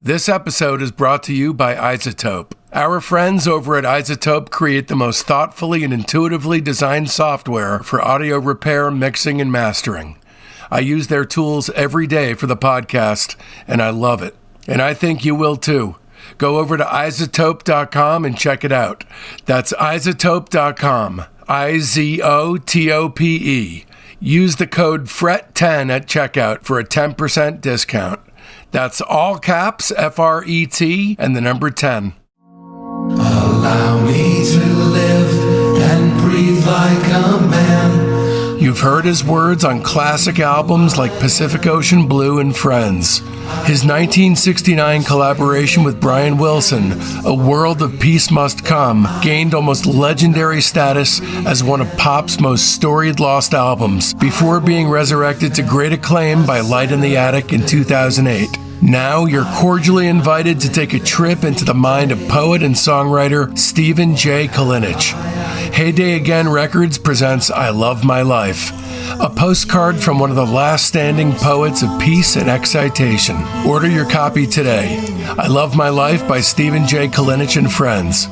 This episode is brought to you by iZotope. Our friends over at iZotope create the most thoughtfully and intuitively designed software for audio repair, mixing, and mastering. I use their tools every day for the podcast, and I love it. And I think you will too. Go over to iZotope.com and check it out. That's iZotope.com, iZotope. Use the code FRET10 at checkout for a 10% discount. That's all caps, FRET, and the number 10. Allow me to live and breathe like a man. You've heard his words on classic albums like Pacific Ocean Blue and Friends. His 1969 collaboration with Brian Wilson, A World of Peace Must Come, gained almost legendary status as one of pop's most storied lost albums, before being resurrected to great acclaim by Light in the Attic in 2008. Now you're cordially invited to take a trip into the mind of poet and songwriter Stephen J. Kalinich. Heyday Again Records presents I Love My Life, a postcard from one of the last standing poets of peace and excitation. Order your copy today. I Love My Life by Stephen J. Kalinich and Friends.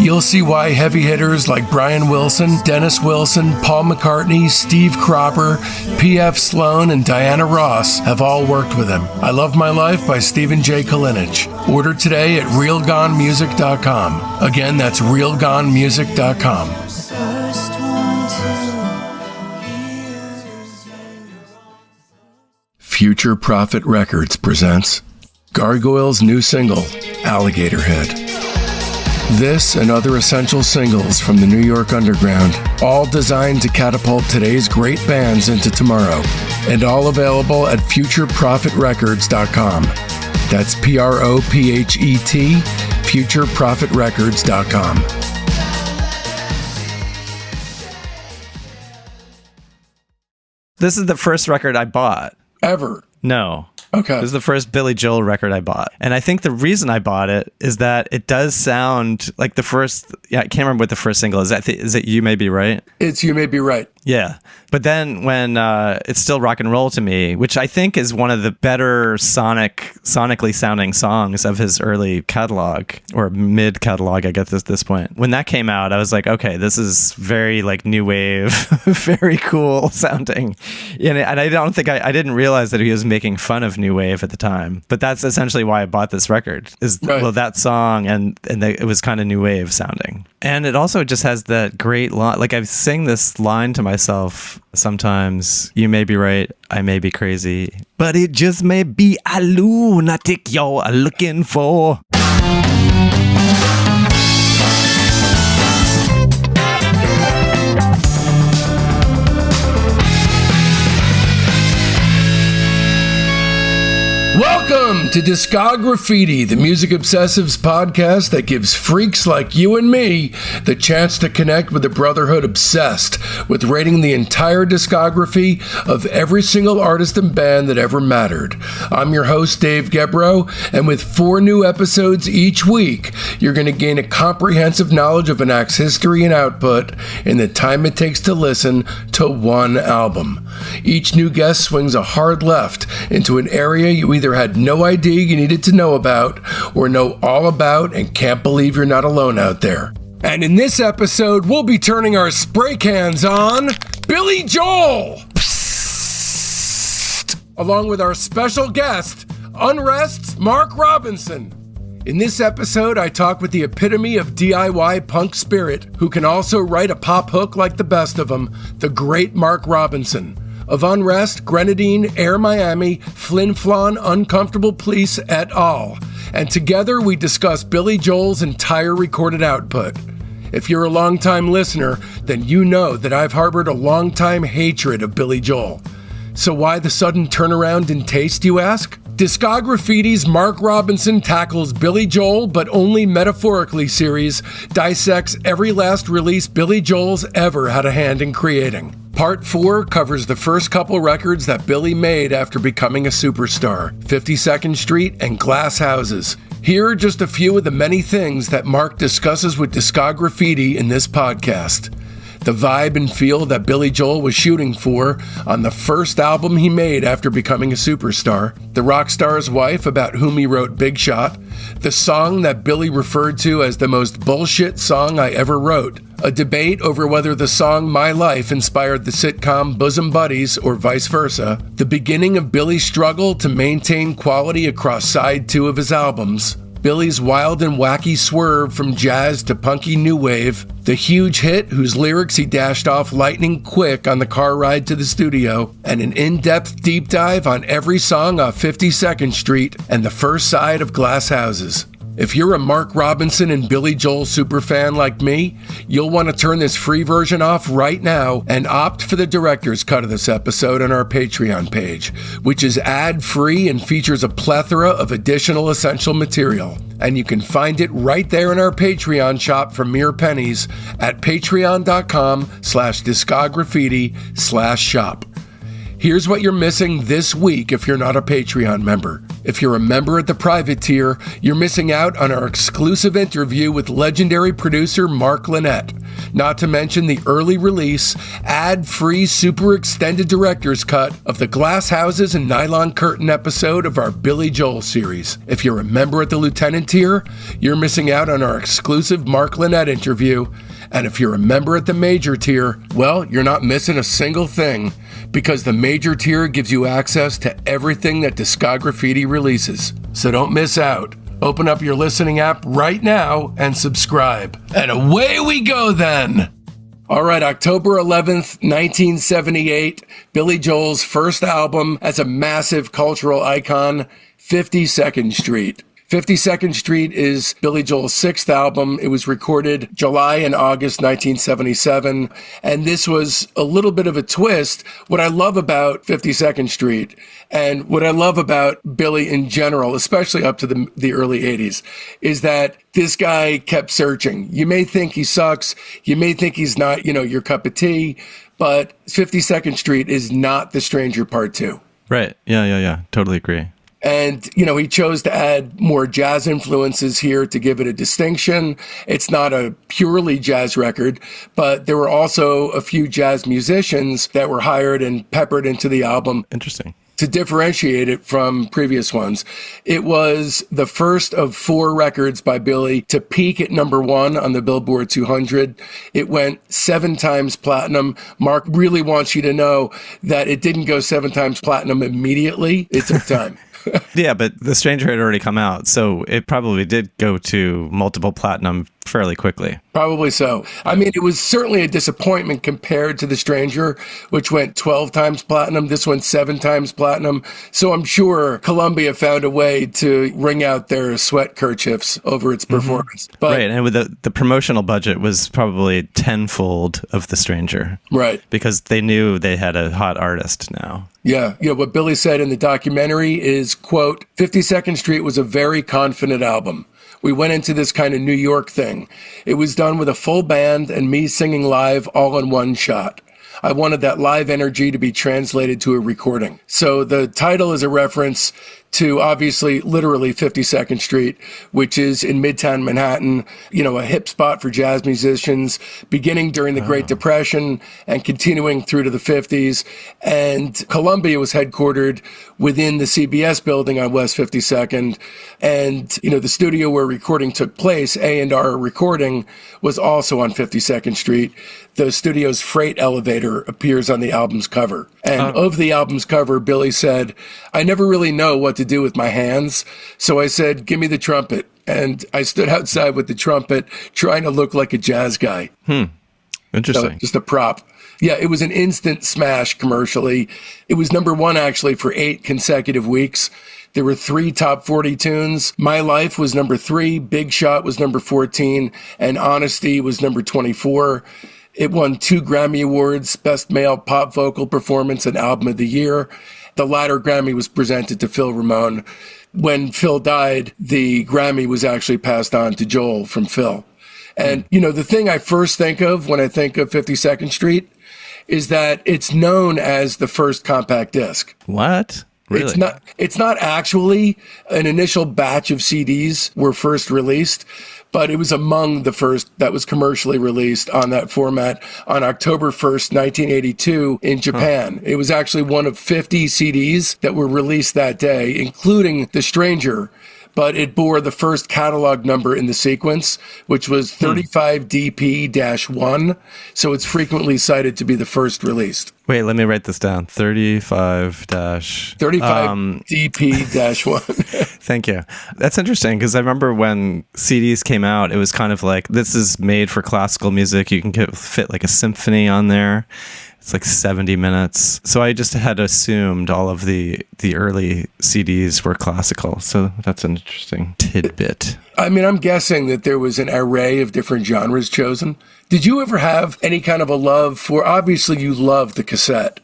You'll see why heavy hitters like Brian Wilson, Dennis Wilson, Paul McCartney, Steve Cropper, P.F. Sloan, and Diana Ross have all worked with him. I Love My Life by Stephen J. Kalinich. Order today at realgonemusic.com. Again, that's realgonemusic.com. Future Prophet Records presents Gargoyle's new single, Alligator Head. This and other essential singles from the New York Underground, all designed to catapult today's great bands into tomorrow, and all available at futureprophetrecords.com. That's PROPHET, futureprophetrecords.com. This is the first record I bought. Ever? No. Okay. This is the first Billy Joel record I bought. And I think the reason I bought it is that it does sound like the first... Yeah, I can't remember what the first single is. Is it You May Be Right? It's You May Be Right. Yeah. But then when It's Still Rock and Roll to Me, which I think is one of the better sonically sounding songs of his early catalog, or mid catalog, I guess at this point. When that came out, I was like, okay, this is very like new wave, very cool sounding. And I don't think I didn't realize that he was making fun of new wave at the time. But that's essentially why I bought this record. Right. Well, that song and it was kind of new wave sounding. And it also just has that great line. Like I sing this line to myself sometimes. You may be right, I may be crazy, but it just may be a lunatic you're looking for. Welcome to Discograffiti, the music obsessives podcast that gives freaks like you and me the chance to connect with the brotherhood obsessed with rating the entire discography of every single artist and band that ever mattered. I'm your host, Dave Gebroe, and with 4 new episodes each week, you're going to gain a comprehensive knowledge of an act's history and output in the time it takes to listen to one album. Each new guest swings a hard left into an area you either had no idea you needed to know about or know all about and can't believe you're not alone out there. And in this episode, we'll be turning our spray cans on Billy Joel, along with our special guest, UNREST'S Mark Robinson. In this episode, I talk with the epitome of DIY punk spirit, who can also write a pop hook like the best of them, the great Mark Robinson. Of Unrest, Grenadine, Air Miami, Flint Flon, Uncomfortable Police, et al. And together we discuss Billy Joel's entire recorded output. If you're a longtime listener, then you know that I've harbored a longtime hatred of Billy Joel. So why the sudden turnaround in taste, you ask? Discograffiti's Mark Robinson tackles Billy Joel, but Only Metaphorically series dissects every last release Billy Joel's ever had a hand in creating. Part 4 covers the first couple records that Billy made after becoming a superstar, 52nd Street and Glass Houses. Here are just a few of the many things that Mark discusses with Discograffiti in this podcast. the vibe and feel that Billy Joel was shooting for on the first album he made after becoming a superstar, the rock star's wife about whom he wrote Big Shot, the song that Billy referred to as the most bullshit song I ever wrote, a debate over whether the song My Life inspired the sitcom Bosom Buddies or vice versa, the beginning of Billy's struggle to maintain quality across side 2 of his albums, Billy's wild and wacky swerve from jazz to punky new wave, the huge hit whose lyrics he dashed off lightning quick on the car ride to the studio, and an in-depth deep dive on every song off 52nd Street and the first side of Glass Houses. If you're a Mark Robinson and Billy Joel superfan like me, you'll want to turn this free version off right now and opt for the director's cut of this episode on our Patreon page, which is ad-free and features a plethora of additional essential material. And you can find it right there in our Patreon shop for mere pennies at patreon.com/discograffiti/shop. Here's what you're missing this week if you're not a Patreon member. If you're a member at the private tier, you're missing out on our exclusive interview with legendary producer Mark Lynette, not to mention the early release, ad-free, super extended director's cut of the Glass Houses and Nylon Curtain episode of our Billy Joel series. If you're a member at the Lieutenant tier, you're missing out on our exclusive Mark Lynette interview. And if you're a member at the Major tier, well, you're not missing a single thing, because the Major tier gives you access to everything that Discograffiti releases. So don't miss out. Open up your listening app right now and subscribe. And away we go then! All right, October 11th, 1978, Billy Joel's first album as a massive cultural icon, 52nd Street. 52nd Street is Billy Joel's 6th album. It was recorded July and August 1977, and this was a little bit of a twist. What I love about 52nd Street, and what I love about Billy in general, especially up to the early 80s, is that this guy kept searching. You may think he sucks, you may think he's not, your cup of tea, but 52nd Street is not The Stranger Part 2. Right, yeah, totally agree. And, he chose to add more jazz influences here to give it a distinction. It's not a purely jazz record, but there were also a few jazz musicians that were hired and peppered into the album. Interesting. To differentiate it from previous ones. It was the first of 4 records by Billy to peak at number 1 on the Billboard 200. It went 7 times platinum. Mark really wants you to know that it didn't go 7 times platinum immediately. It took time. Yeah, but The Stranger had already come out, so it probably did go to multiple platinum fairly quickly. Probably so. I mean, it was certainly a disappointment compared to The Stranger, which went 12 times platinum. This went 7 times platinum. So I'm sure Columbia found a way to wring out their sweat kerchiefs over its performance. Mm-hmm. But, right, and with the promotional budget was probably tenfold of The Stranger. Right. Because they knew they had a hot artist now. Yeah. What Billy said in the documentary is, quote, 52nd Street was a very confident album. We went into this kind of New York thing. It was done with a full band and me singing live all in one shot. I wanted that live energy to be translated to a recording. So the title is a reference to obviously literally 52nd Street, which is in Midtown Manhattan, a hip spot for jazz musicians, beginning during the Great Depression and continuing through to the 50s. And Columbia was headquartered within the CBS building on West 52nd. And, the studio where recording took place, A&R Recording, was also on 52nd Street. The studio's freight elevator appears on the album's cover. And of the album's cover, Billy said, I never really know what to do with my hands. So I said, give me the trumpet. And I stood outside with the trumpet trying to look like a jazz guy. Interesting. So just a prop. Yeah, it was an instant smash commercially. It was number 1 actually for 8 consecutive weeks. There were 3 top 40 tunes. My Life was number 3, Big Shot was number 14, and Honesty was number 24. It won 2 Grammy Awards, Best Male Pop Vocal Performance and Album of the Year. The latter Grammy was presented to Phil Ramone. When Phil died, the Grammy was actually passed on to Joel from Phil. And, the thing I first think of when I think of 52nd Street is that it's known as the first compact disc. What? Really? It's not actually an initial batch of CDs were first released, but it was among the first that was commercially released on that format on October 1st, 1982 in Japan. It was actually one of 50 CDs that were released that day, including The Stranger, but it bore the first catalog number in the sequence, which was 35DP-1. So it's frequently cited to be the first released. Wait, let me write this down. 35DP-1. Thank you. That's interesting because I remember when CDs came out, it was kind of like, this is made for classical music. You can fit like a symphony on there. It's like 70 minutes. So I just had assumed all of the early CDs were classical. So that's an interesting tidbit. I mean, I'm guessing that there was an array of different genres chosen. Did you ever have any kind of a love for, obviously you love the cassette.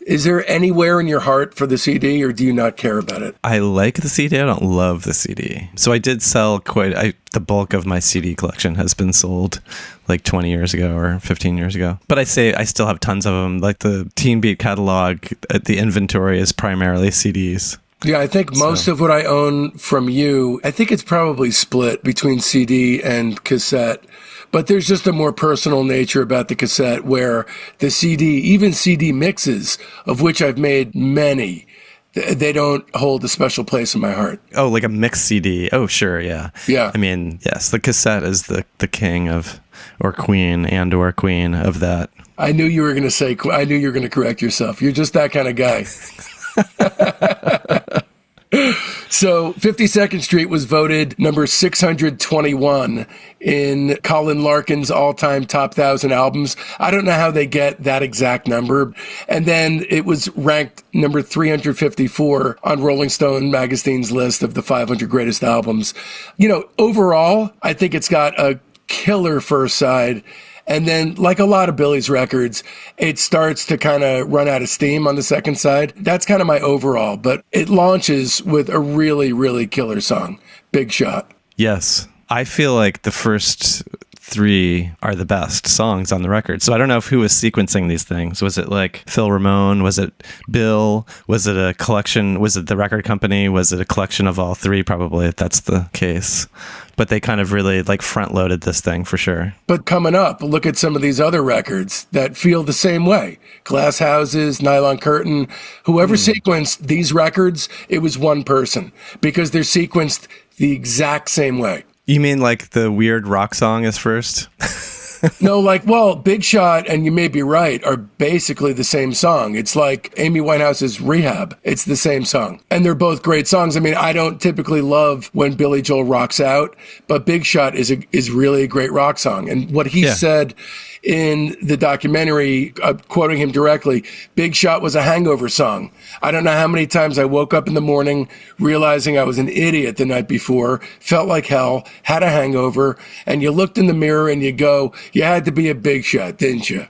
Is there anywhere in your heart for the CD, or do you not care about it? I like the CD. I don't love the CD. So I did sell the bulk of my CD collection has been sold like 20 years ago or 15 years ago. But I still have tons of them. Like the Teen Beat catalog, the inventory is primarily CDs. Yeah, I think most of what I own from you, I think it's probably split between CD and cassette. But there's just a more personal nature about the cassette where the CD, even CD mixes, of which I've made many, they don't hold a special place in my heart. Oh, like a mixed CD. Oh, sure, yeah. Yeah. I mean, yes, the cassette is the king of, or queen of that. I knew you were going to correct yourself. You're just that kind of guy. So 52nd Street was voted number 621 in Colin Larkin's all-time top 1,000 albums. I don't know how they get that exact number. And then it was ranked number 354 on Rolling Stone magazine's list of the 500 greatest albums. You know, overall, I think it's got a killer first side. And then, like a lot of Billy's records, it starts to kind of run out of steam on the second side. That's kind of my overall, but it launches with a really, really killer song, Big Shot. Yes. I feel like the first three are the best songs on the record. So I don't know who was sequencing these things. Was it like Phil Ramone? Was it Bill? Was it a collection? Was it the record company? Was it a collection of all three? Probably, if that's the case. But they kind of really like front loaded this thing for sure. But coming up, look at some of these other records that feel the same way. Glass Houses, Nylon Curtain, whoever sequenced these records, it was one person because they're sequenced the exact same way. You mean like the weird rock song is first? No, like, well, Big Shot and You May Be Right are basically the same song. It's like Amy Winehouse's Rehab. It's the same song. And they're both great songs. I mean, I don't typically love when Billy Joel rocks out, but Big Shot is really a great rock song. And what he said in the documentary, quoting him directly, Big Shot was a hangover song. I don't know how many times I woke up in the morning realizing I was an idiot the night before, felt like hell, had a hangover, and you looked in the mirror and you go, you had to be a big shot, didn't you?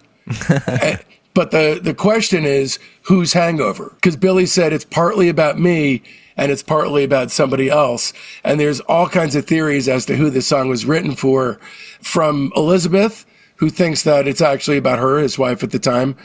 But the question is, whose hangover? Because Billy said it's partly about me and it's partly about somebody else. And there's all kinds of theories as to who this song was written for, from Elizabeth, who thinks that it's actually about her, his wife at the time,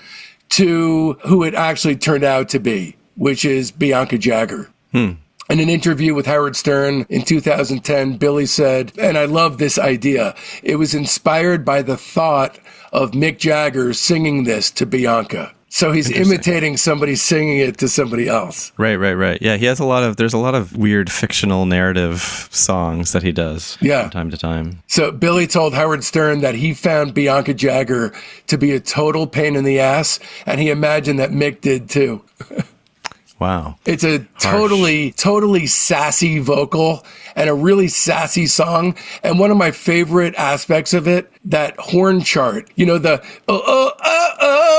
to who it actually turned out to be, which is Bianca Jagger. In an interview with Howard Stern in 2010, Billy said, and I love this idea, it was inspired by the thought of Mick Jagger singing this to Bianca. So he's imitating somebody singing it to somebody else. Right. Yeah, there's a lot of weird fictional narrative songs that he does from time to time. So Billy told Howard Stern that he found Bianca Jagger to be a total pain in the ass, and he imagined that Mick did too. Wow. It's a totally sassy vocal and a really sassy song. And one of my favorite aspects of it, that horn chart, you know, the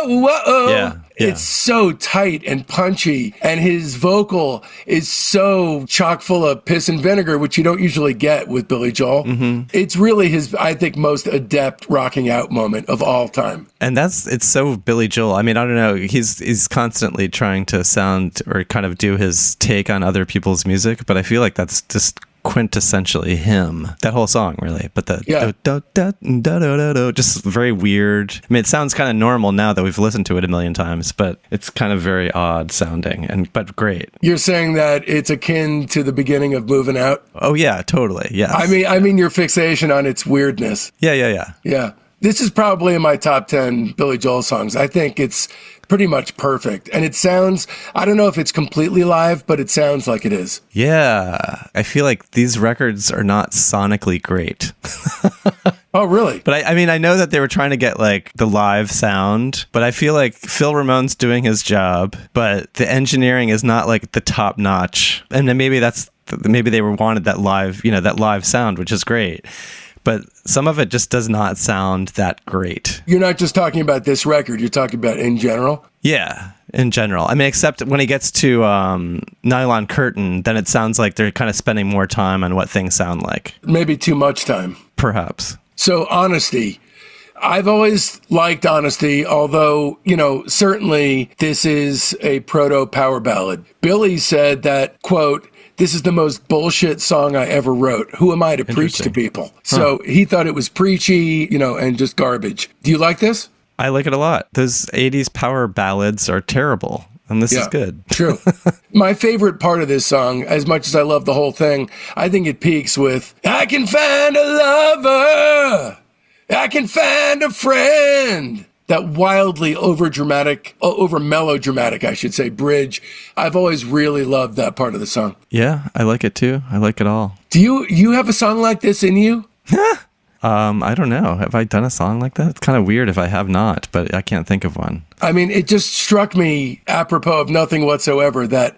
Yeah. It's so tight and punchy, and his vocal is so chock full of piss and vinegar, which you don't usually get with Billy Joel. It's really his, I think, most adept rocking out moment of all time. And it's so Billy Joel. I mean, I don't know. He's constantly trying to sound or kind of do his take on other people's music, but I feel like that's just quintessentially him. That whole song, really. But just very weird. I mean, it sounds kind of normal now that we've listened to it a million times, but it's kind of very odd sounding, but great. You're saying that it's akin to the beginning of Moving Out? Oh yeah, totally. Yeah. I mean your fixation on its weirdness. Yeah. This is probably in my top 10 Billy Joel songs. I think it's pretty much perfect. And it sounds, I don't know if it's completely live, but it sounds like it is. Yeah. I feel like these records are not sonically great. Oh, really? But I mean, I know that they were trying to get like the live sound, but I feel like Phil Ramone's doing his job, but the engineering is not like the top notch. And then maybe they wanted that live sound, which is great. But some of it just does not sound that great. You're not just talking about this record, you're talking about in general? Yeah, in general. I mean, except when he gets to Nylon Curtain, then it sounds like they're kind of spending more time on what things sound like. Maybe too much time. Perhaps. So, Honesty. I've always liked Honesty, although, certainly this is a proto-power ballad. Billy said that, quote, "This is the most bullshit song I ever wrote. Who am I to preach to people?" So he thought it was preachy, and just garbage. Do you like this? I like it a lot. Those 80s power ballads are terrible, and this is good. True. My favorite part of this song, as much as I love the whole thing, I think it peaks with, "I can find a lover. I can find a friend." That wildly over melodramatic, I should say, bridge. I've always really loved that part of the song. Yeah, I like it too. I like it all. Do you have a song like this in you? I don't know. Have I done a song like that? It's kind of weird if I have not, but I can't think of one. I mean, it just struck me, apropos of nothing whatsoever, that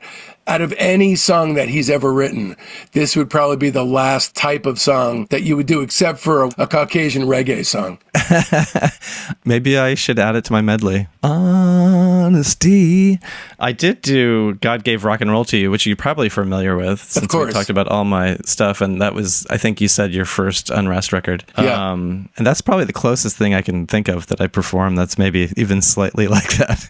out of any song that he's ever written, this would probably be the last type of song that you would do, except for a Caucasian reggae song. Maybe I should add it to my medley. Honesty. I did do God Gave Rock and Roll to You, which you're probably familiar with, since we talked about all my stuff, and that was, I think you said, your first Unrest record. Yeah. And that's probably the closest thing I can think of that I perform that's maybe even slightly like that.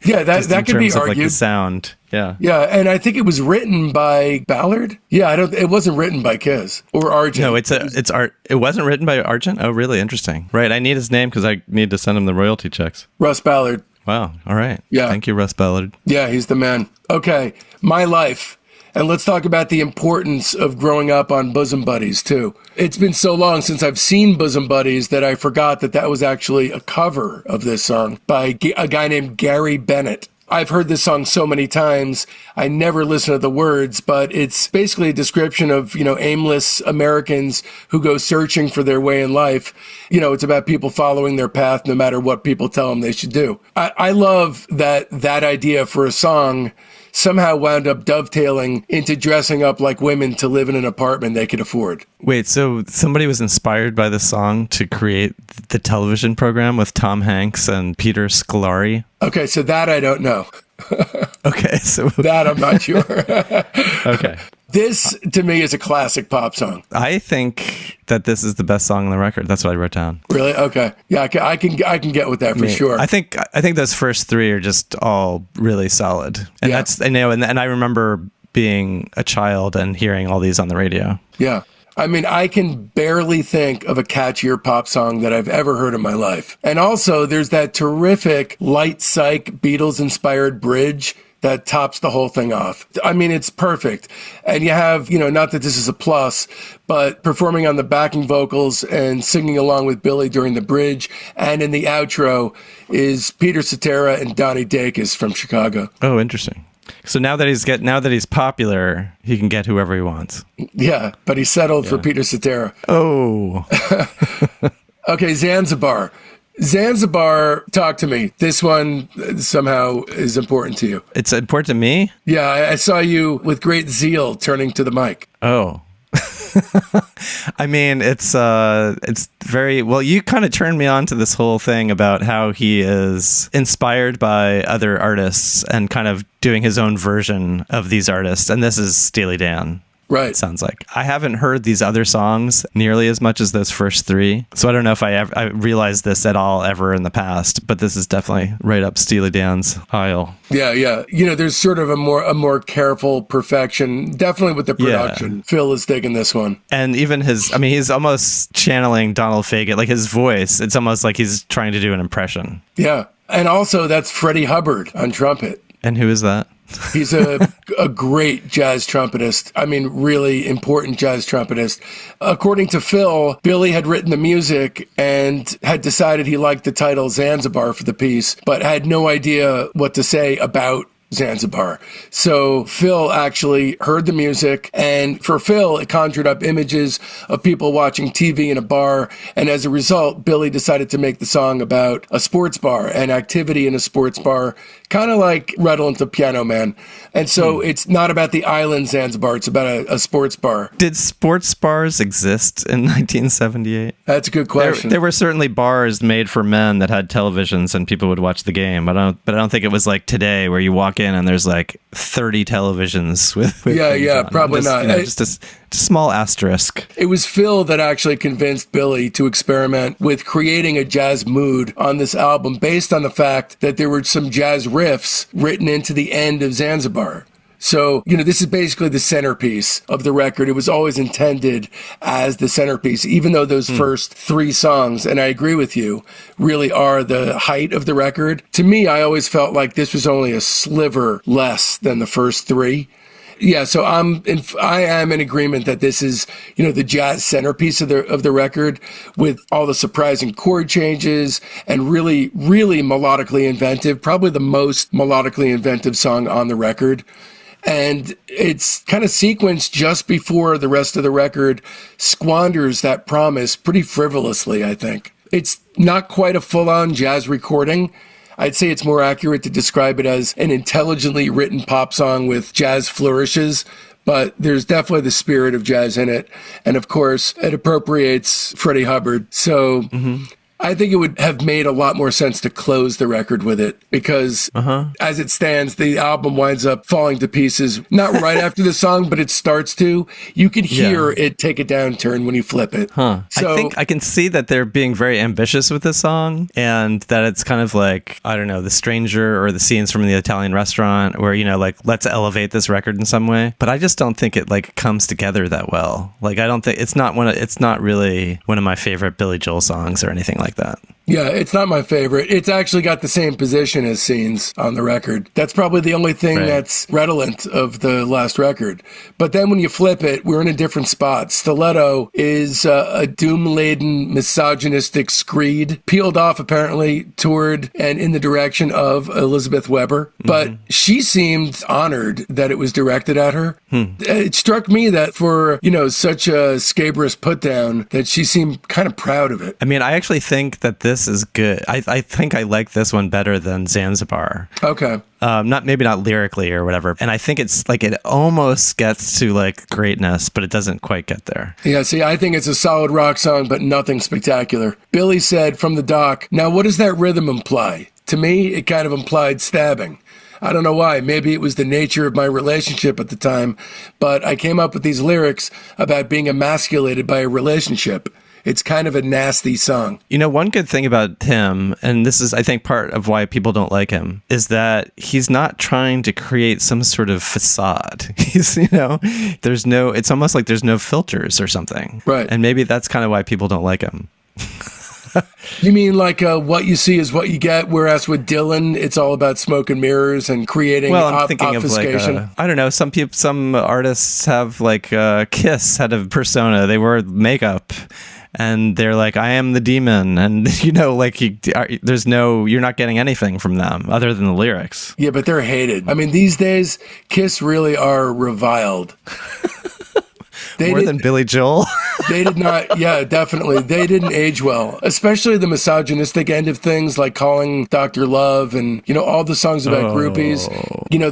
Yeah, that could be argued. Like the sound. Yeah. Yeah, and I think it was written by Ballard. Yeah, it wasn't written by Kiz or Argent. No, it's art. It wasn't written by Argent. Oh, really? Interesting. Right. I need his name because I need to send him the royalty checks. Russ Ballard. Wow. All right. Yeah. Thank you, Russ Ballard. Yeah, he's the man. Okay, My Life. And let's talk about the importance of growing up on Bosom Buddies, too. It's been so long since I've seen Bosom Buddies that I forgot that was actually a cover of this song by a guy named Gary Bennett. I've heard this song so many times, I never listen to the words, but it's basically a description of, aimless Americans who go searching for their way in life. It's about people following their path no matter what people tell them they should do. I love that idea for a song somehow wound up dovetailing into dressing up like women to live in an apartment they could afford. Wait, so somebody was inspired by this song to create the television program with Tom Hanks and Peter Scolari? Okay, so that I don't know. Okay, so that I'm not sure. Okay. This, to me, is a classic pop song. I think that this is the best song on the record. That's what I wrote down. Really? Okay. Yeah, I can get with that for sure. I think those first three are just all really solid. And and I remember being a child and hearing all these on the radio. Yeah. I mean, I can barely think of a catchier pop song that I've ever heard in my life. And also, there's that terrific light psych Beatles-inspired bridge that tops the whole thing off. I mean, it's perfect. And you have, not that this is a plus, but performing on the backing vocals and singing along with Billy during the bridge and in the outro is Peter Cetera and Donnie Dacus from Chicago. Oh, interesting. So now that he's popular, he can get whoever he wants. Yeah, but he settled for Peter Cetera. Oh. Okay, Zanzibar. Zanzibar, talk to me. This one somehow is important to you. It's important to me? Yeah, I saw you with great zeal turning to the mic. Oh. I mean, it's very well. You kind of turned me on to this whole thing about how he is inspired by other artists and kind of doing his own version of these artists. And this is Steely Dan. Right. It sounds like. I haven't heard these other songs nearly as much as those first three, so I don't know if I realized this at all ever in the past, but this is definitely right up Steely Dan's aisle. Yeah. There's sort of a more careful perfection, definitely with the production. Yeah. Phil is digging this one. And even he's almost channeling Donald Fagen, like his voice. It's almost like he's trying to do an impression. Yeah. And also that's Freddie Hubbard on trumpet. And who is that? He's a great jazz trumpetist. I mean, really important jazz trumpetist. According to Phil, Billy had written the music and had decided he liked the title Zanzibar for the piece, but had no idea what to say about Zanzibar. So Phil actually heard the music, and for Phil, it conjured up images of people watching TV in a bar, and as a result, Billy decided to make the song about a sports bar and activity in a sports bar, kind of like Redolent of Piano Man. And so it's not about the island Zanzibar, it's about a sports bar. Did sports bars exist in 1978? That's a good question. There were certainly bars made for men that had televisions and people would watch the game. But I don't think it was like today where you walk in and there's like 30 televisions with probably not. Just a small asterisk. It was Phil that actually convinced Billy to experiment with creating a jazz mood on this album based on the fact that there were some jazz riffs written into the end of Zanzibar. So, this is basically the centerpiece of the record. It was always intended as the centerpiece, even though those first three songs, and I agree with you, really are the height of the record. To me, I always felt like this was only a sliver less than the first three. Yeah, so I am in agreement that this is, the jazz centerpiece of the record, with all the surprising chord changes and really, really melodically inventive, probably the most melodically inventive song on the record. And it's kind of sequenced just before the rest of the record squanders that promise pretty frivolously, I think. It's not quite a full-on jazz recording. I'd say it's more accurate to describe it as an intelligently written pop song with jazz flourishes, but there's definitely the spirit of jazz in it. And of course, it appropriates Freddie Hubbard. So I think it would have made a lot more sense to close the record with it because as it stands, the album winds up falling to pieces, not right after the song, but it starts to. You could hear it take a downturn when you flip it. So, I think I can see that they're being very ambitious with this song and that it's kind of like, I don't know, The Stranger or the scenes from the Italian restaurant where, let's elevate this record in some way. But I just don't think it comes together that well. I don't think it's not really one of my favorite Billy Joel songs or anything like that. Yeah, it's not my favorite. It's actually got the same position as Scenes on the record. That's probably the only thing that's redolent of the last record. But then when you flip it, we're in a different spot. Stiletto is a doom-laden, misogynistic screed, peeled off apparently toward and in the direction of Elizabeth Weber. But she seemed honored that it was directed at her. It struck me that for, such a scabrous put-down, that she seemed kind of proud of it. I mean, I actually think that this is good. I think I like this one better than Zanzibar. Okay. Maybe not lyrically or whatever. And I think it's it almost gets to greatness, but it doesn't quite get there. Yeah, see, I think it's a solid rock song, but nothing spectacular. Billy said from the doc, now what does that rhythm imply? To me, it kind of implied stabbing. I don't know why. Maybe it was the nature of my relationship at the time, but I came up with these lyrics about being emasculated by a relationship. It's kind of a nasty song. One good thing about him, and this is, I think, part of why people don't like him, is that he's not trying to create some sort of facade. He's, it's almost like there's no filters or something. Right. And maybe that's kind of why people don't like him. You mean what you see is what you get, whereas with Dylan, it's all about smoke and mirrors and creating obfuscation? Of I don't know, some artists have Kiss had a persona. They wear makeup. And they're like, I am the demon. And, you're not getting anything from them other than the lyrics. Yeah, but they're hated. I mean, these days, Kiss really are reviled. More than Billy Joel? They did not, yeah, definitely. They didn't age well, especially the misogynistic end of things like Calling Dr. Love and, all the songs about groupies.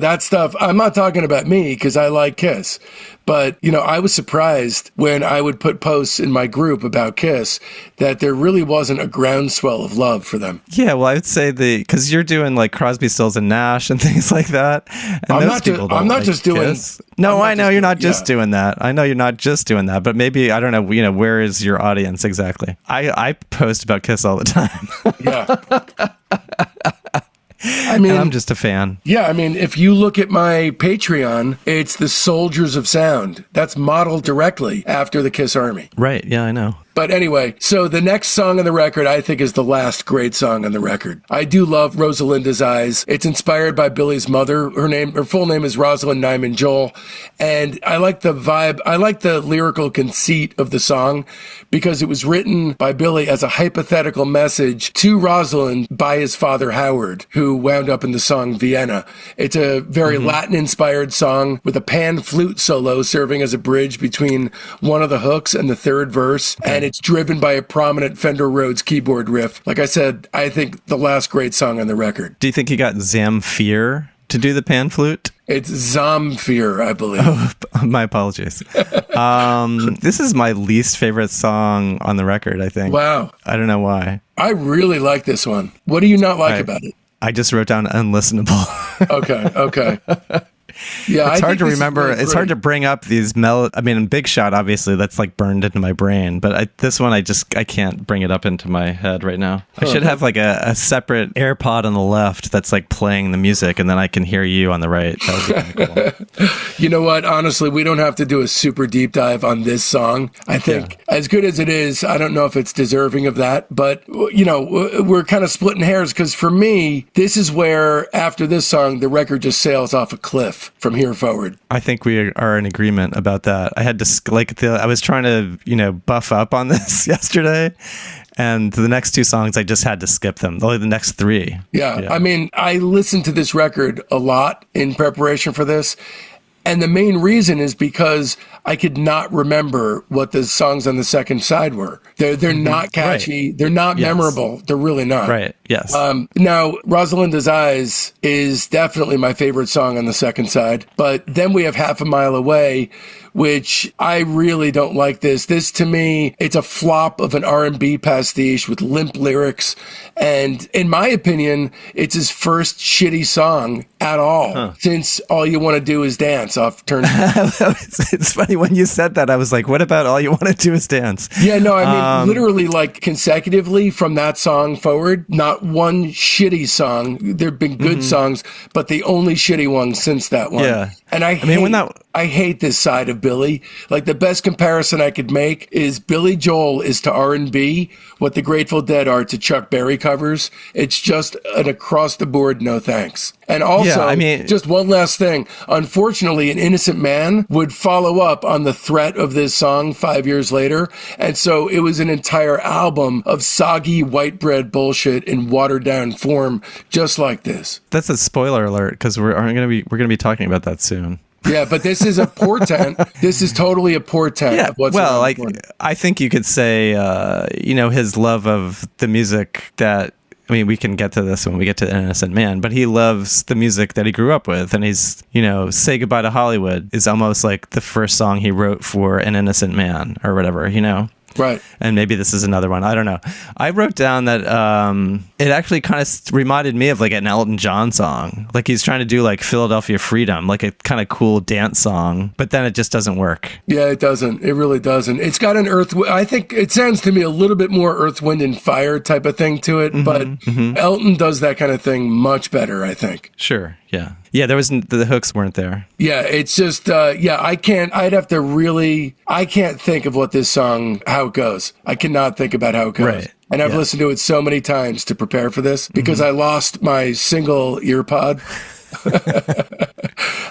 That stuff. I'm not talking about me because I like Kiss. But, I was surprised when I would put posts in my group about Kiss that there really wasn't a groundswell of love for them. Yeah, well, I would say because you're doing like Crosby, Stills, and Nash and things like that. And I'm those not, people don't I'm not like just doing... Kiss. No, I know you're not just doing that. I know you're not just doing that, but maybe, I don't know, where is your audience exactly? I post about Kiss all the time. Yeah. I mean, and I'm just a fan. Yeah, I mean, if you look at my Patreon, it's the Soldiers of Sound. That's modeled directly after the Kiss Army. Right, yeah, I know. But anyway, so the next song on the record, I think, is the last great song on the record. I do love Rosalinda's Eyes. It's inspired by Billy's mother. Her full name is Rosalind Nyman Joel. And I like the vibe. I like the lyrical conceit of the song because it was written by Billy as a hypothetical message to Rosalind by his father, Howard, who wound up in the song Vienna. It's a very Latin-inspired song with a pan flute solo serving as a bridge between one of the hooks and the third verse. And it's driven by a prominent Fender Rhodes keyboard riff. Like I said, I think the last great song on the record. Do you think you got Zamfir to do the pan flute? It's Zamfir, I believe. Oh, my apologies. This is my least favorite song on the record, I think. Wow. I don't know why. I really like this one. What do you not like about it? I just wrote down unlistenable. Okay. Yeah, it's hard to remember. It's hard to bring up these I mean, Big Shot, obviously, that's like burned into my brain. But this one, I can't bring it up into my head right now. I should have like a separate AirPod on the left that's like playing the music, and then I can hear you on the right. That would be kind of cool. You know what? Honestly, we don't have to do a super deep dive on this song. I think as good as it is, I don't know if it's deserving of that. But, we're kind of splitting hairs because for me, this is where after this song, the record just sails off a cliff from here forward. I think we are in agreement about that. I had to I was trying to, buff up on this yesterday, and the next two songs I just had to skip them. Only the next three. Yeah. I mean, I listened to this record a lot in preparation for this. And the main reason is because I could not remember what the songs on the second side were. They're not catchy. Right. They're not memorable. They're really not. Right. Yes. Now, Rosalinda's Eyes is definitely my favorite song on the second side. But then we have Half a Mile Away, which I really don't like this. This, to me, it's a flop of an R&B pastiche with limp lyrics. And in my opinion, it's his first shitty song at all, since All You Want to Do Is Dance off Turn. It's funny when you said that, I was like, what about All You Want to Do Is Dance? Yeah, no, I mean, literally like consecutively from that song forward, not one shitty song. There've been good songs, but the only shitty one since that one. Yeah. And I hate this side of Billy. Like the best comparison I could make is Billy Joel is to R&B what the Grateful Dead are to Chuck Berry covers. It's just an across the board no thanks. And also, just one last thing. Unfortunately, An Innocent Man would follow up on the threat of this song 5 years later. And so it was an entire album of soggy white bread bullshit in watered down form, just like this. That's a spoiler alert because we're going to be talking about that soon. Yeah, but this is a portent. This is totally a portent of what's around the corner. I think you could say, his love of the music that, we can get to this when we get to An Innocent Man, but he loves the music that he grew up with. And he's, Say Goodbye to Hollywood is almost like the first song he wrote for An Innocent Man or whatever, Right. And maybe this is another one. I don't know. I wrote down that it actually kind of reminded me of like an Elton John song. Like he's trying to do like Philadelphia Freedom, like a kind of cool dance song, but then it just doesn't work. Yeah, it doesn't. It really doesn't. It's got an I think it sounds to me a little bit more Earth, Wind, and Fire type of thing to it, but Elton does that kind of thing much better, I think. Sure. Yeah. Yeah, the hooks weren't there. Yeah, it's just, I can't think of what this song, how it goes. I cannot think about how it goes. Right. And I've listened to it so many times to prepare for this because I lost my single ear pod.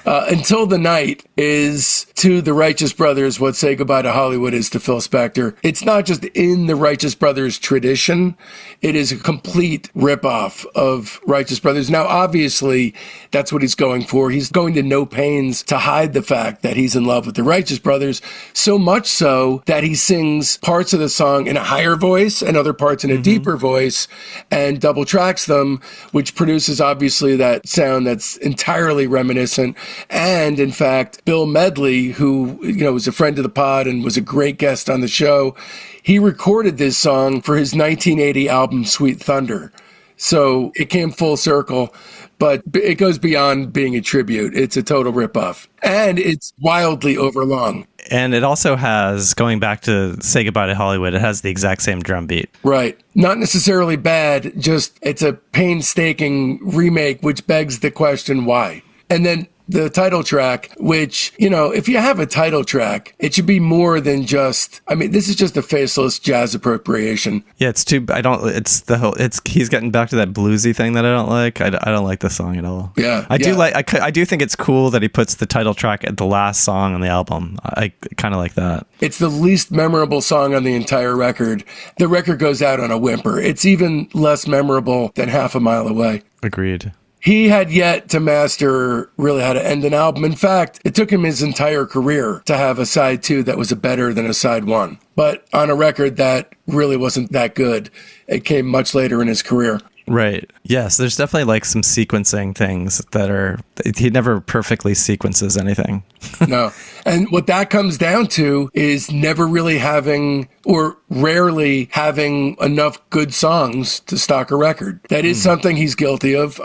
Until the Night is to the Righteous Brothers what Say Goodbye to Hollywood is to Phil Spector. It's not just in the Righteous Brothers tradition. It is a complete ripoff of Righteous Brothers. Now, obviously, that's what he's going for. He's going to no pains to hide the fact that he's in love with the Righteous Brothers, so much so that he sings parts of the song in a higher voice and other parts in a deeper voice and double tracks them, which produces, obviously, that sound that's it's entirely reminiscent. And in fact, Bill Medley, who, was a friend of the pod and was a great guest on the show, he recorded this song for his 1980 album, Sweet Thunder. So it came full circle, but it goes beyond being a tribute. It's a total ripoff. And it's wildly overlong. And it also has, going back to Say Goodbye to Hollywood, it has the exact same drum beat. Right. Not necessarily bad, just it's a painstaking remake, which begs the question, why? And then the title track, which, if you have a title track, it should be more than just, this is just a faceless jazz appropriation. Yeah, he's getting back to that bluesy thing that I don't like. I don't like the song at all. Yeah. I do think it's cool that he puts the title track at the last song on the album. I kind of like that. It's the least memorable song on the entire record. The record goes out on a whimper. It's even less memorable than Half a Mile Away. Agreed. He had yet to master really how to end an album. In fact, it took him his entire career to have a side 2 that was better than a side 1. But on a record that really wasn't that good, it came much later in his career. Right. Yes, there's definitely like some sequencing things that he never perfectly sequences anything. No. And what that comes down to is never really having, or rarely having, enough good songs to stock a record. That is something he's guilty of.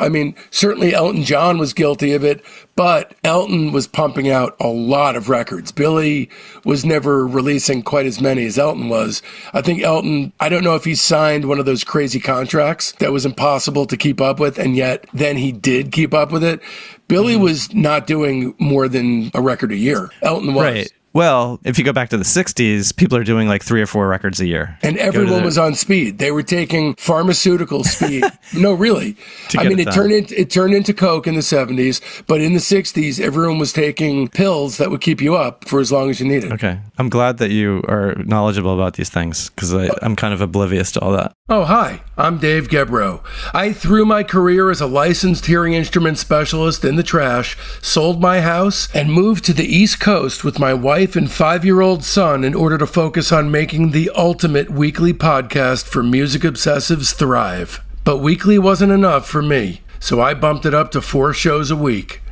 Certainly Elton John was guilty of it, but Elton was pumping out a lot of records. Billy was never releasing quite as many as Elton was. I think Elton, I don't know if he signed one of those crazy contracts that was impossible to keep up with, and yet then he did keep up with it. Billy was not doing more than a record a year. Elton was. Right. Well, if you go back to the 60s, people are doing like 3 or 4 records a year. And everyone was on speed. They were taking pharmaceutical speed. No, really. It turned into Coke in the 70s, but in the 60s, everyone was taking pills that would keep you up for as long as you needed. Okay. I'm glad that you are knowledgeable about these things, because I'm kind of oblivious to all that. Oh, hi. I'm Dave Gebroe. I threw my career as a licensed hearing instrument specialist in the trash, sold my house, and moved to the East Coast with my wife and 5-year-old son in order to focus on making the ultimate weekly podcast for music obsessives thrive. But weekly wasn't enough for me, so I bumped it up to 4 shows a week.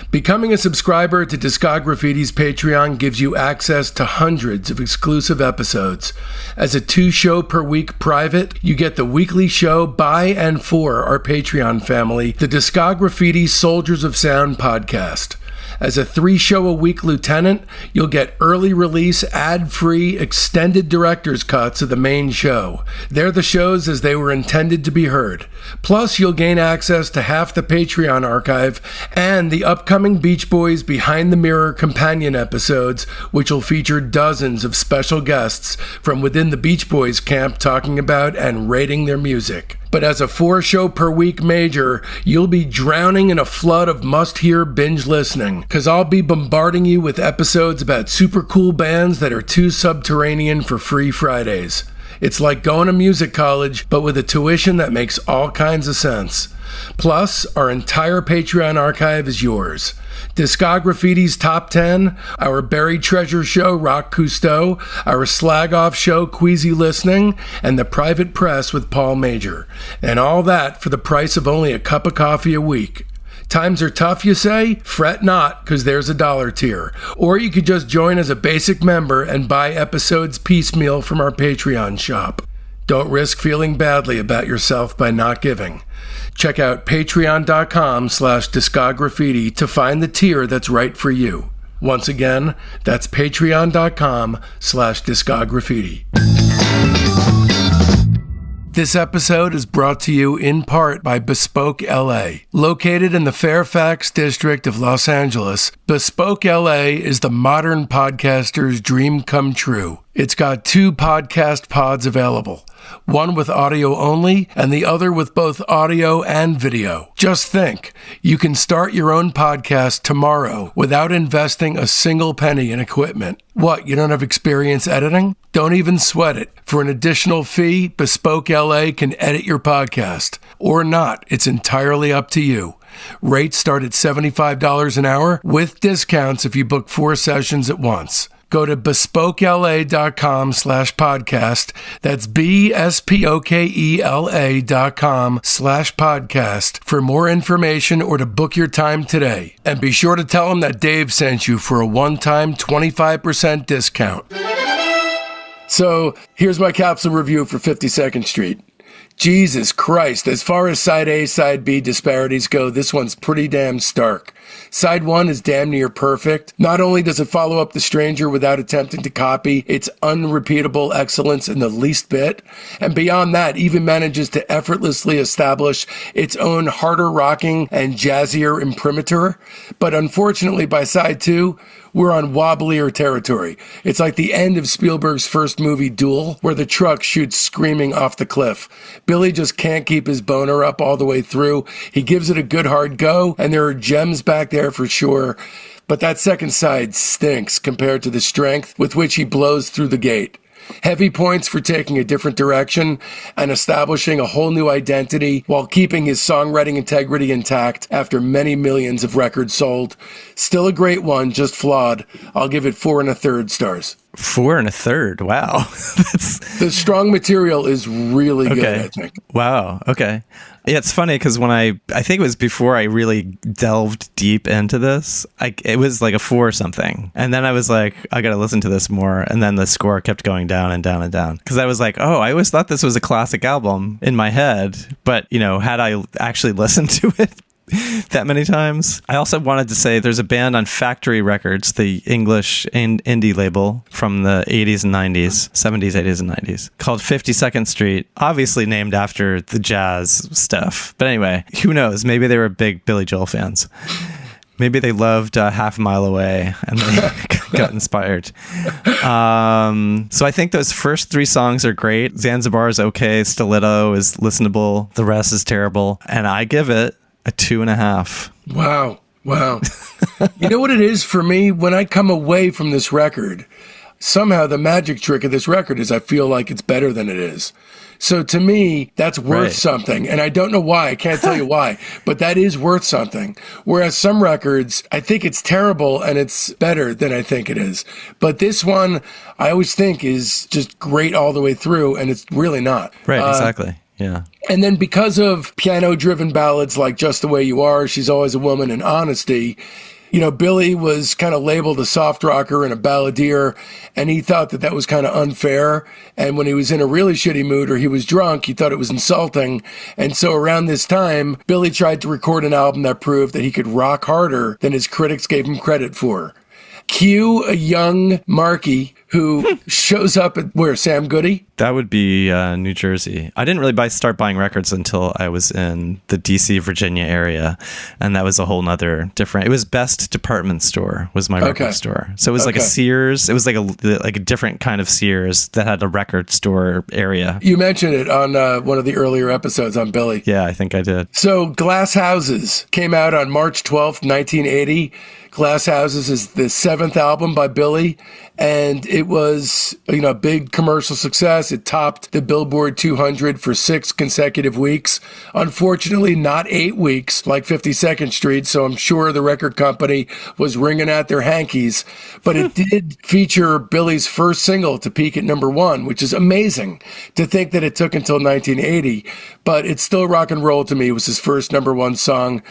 Becoming a subscriber to Discograffiti's Patreon gives you access to hundreds of exclusive episodes. As a 2-show per week private, you get the weekly show by and for our Patreon family, the Discograffiti Soldiers of Sound podcast. As a 3-show-a-week lieutenant, you'll get early release, ad-free, extended director's cuts of the main show. They're the shows as they were intended to be heard. Plus, you'll gain access to half the Patreon archive and the upcoming Beach Boys Behind the Mirror companion episodes, which will feature dozens of special guests from within the Beach Boys camp talking about and rating their music. But as a 4-show-per-week major, you'll be drowning in a flood of must-hear binge listening, because I'll be bombarding you with episodes about super cool bands that are too subterranean for free Fridays. It's like going to music college, but with a tuition that makes all kinds of sense. Plus, our entire Patreon archive is yours. Discograffiti's Top 10, our Buried Treasure show, Rock Cousteau, our Slag Off show, Queasy Listening, and the Private Press with Paul Major. And all that for the price of only a cup of coffee a week. Times are tough, you say? Fret not, because there's a $1 tier. Or you could just join as a basic member and buy episodes piecemeal from our Patreon shop. Don't risk feeling badly about yourself by not giving. Check out patreon.com/discograffiti to find the tier that's right for you. Once again, that's patreon.com/discograffiti. This episode is brought to you in part by Bespoke LA. Located in the Fairfax district of Los Angeles, Bespoke LA is the modern podcaster's dream come true. It's got 2 podcast pods available, one with audio only and the other with both audio and video. Just think, you can start your own podcast tomorrow without investing a single penny in equipment. What, you don't have experience editing? Don't even sweat it. For an additional fee, Bespoke LA can edit your podcast. Or not, it's entirely up to you. Rates start at $75 an hour with discounts if you book 4 sessions at once. go to bespokela.com/podcast. That's BSPOKELA.com/podcast for more information or to book your time today. And be sure to tell them that Dave sent you for a one-time 25% discount. So here's my capsule review for 52nd Street. Jesus Christ, as far as side A, side B disparities go, this one's pretty damn stark. Side 1 is damn near perfect. Not only does it follow up The Stranger without attempting to copy its unrepeatable excellence in the least bit, and beyond that, even manages to effortlessly establish its own harder rocking and jazzier imprimatur. But unfortunately, by side 2, we're on wobblier territory. It's like the end of Spielberg's first movie, Duel, where the truck shoots screaming off the cliff. Billy just can't keep his boner up all the way through. He gives it a good hard go, and there are gems back there for sure. But that second side stinks compared to the strength with which he blows through the gate. Heavy points for taking a different direction and establishing a whole new identity while keeping his songwriting integrity intact after many millions of records sold. Still a great one, just flawed. I'll give it 4 1/3 stars. 4 1/3. Wow. The strong material is really good, I think. Wow. Okay. Yeah, it's funny because when I think it was before I really delved deep into this, it was like a 4 something. And then I was like, I got to listen to this more. And then the score kept going down and down and down. Because I was like, oh, I always thought this was a classic album in my head. But, had I actually listened to it that many times. I also wanted to say there's a band on Factory Records, the English and indie label from the 80s and 90s, 70s, 80s, and 90s, called 52nd Street, obviously named after the jazz stuff. But anyway, who knows? Maybe they were big Billy Joel fans. Maybe they loved Half a Mile Away and they got inspired. So I think those first 3 songs are great. Zanzibar is okay. Stiletto is listenable. The rest is terrible. And I give it a 2.5. Wow. You know what it is for me? When I come away from this record, somehow the magic trick of this record is I feel like it's better than it is. So to me, that's worth something. And I don't know why. I can't tell you why. But that is worth something. Whereas some records, I think it's terrible and it's better than I think it is. But this one, I always think is just great all the way through. And it's really not. Right, exactly. Yeah. And then because of piano-driven ballads like Just the Way You Are, She's Always a Woman, and Honesty, Billy was kind of labeled a soft rocker and a balladeer, and he thought that was kind of unfair. And when he was in a really shitty mood or he was drunk, he thought it was insulting. And so around this time, Billy tried to record an album that proved that he could rock harder than his critics gave him credit for. Cue a young Marky who shows up at Sam Goody? That would be New Jersey. I didn't really start buying records until I was in the DC, Virginia area. And that was a whole nother different. It was Best Department Store was my record store. So it was like a Sears. It was like a different kind of Sears that had a record store area. You mentioned it on one of the earlier episodes on Billy. Yeah, I think I did. So Glass Houses came out on March 12th, 1980. Glass Houses is the 7th album by Billy, and it was a big commercial success. It topped the Billboard 200 for 6 consecutive weeks. Unfortunately, not 8 weeks like 52nd Street, so I'm sure the record company was wringing out their hankies. But it did feature Billy's first single to peak at number 1, which is amazing to think that it took until 1980. But it's still rock and roll to me. It was his first number 1 song.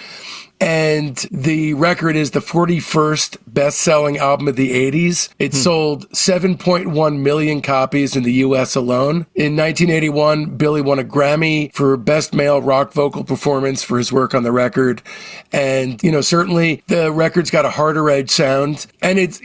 And the record is the 41st best-selling album of the 80s. It sold 7.1 million copies in the U.S. alone. In 1981, Billy won a Grammy for Best Male Rock Vocal Performance for his work on the record. And, certainly the record's got a harder edge sound. And it's,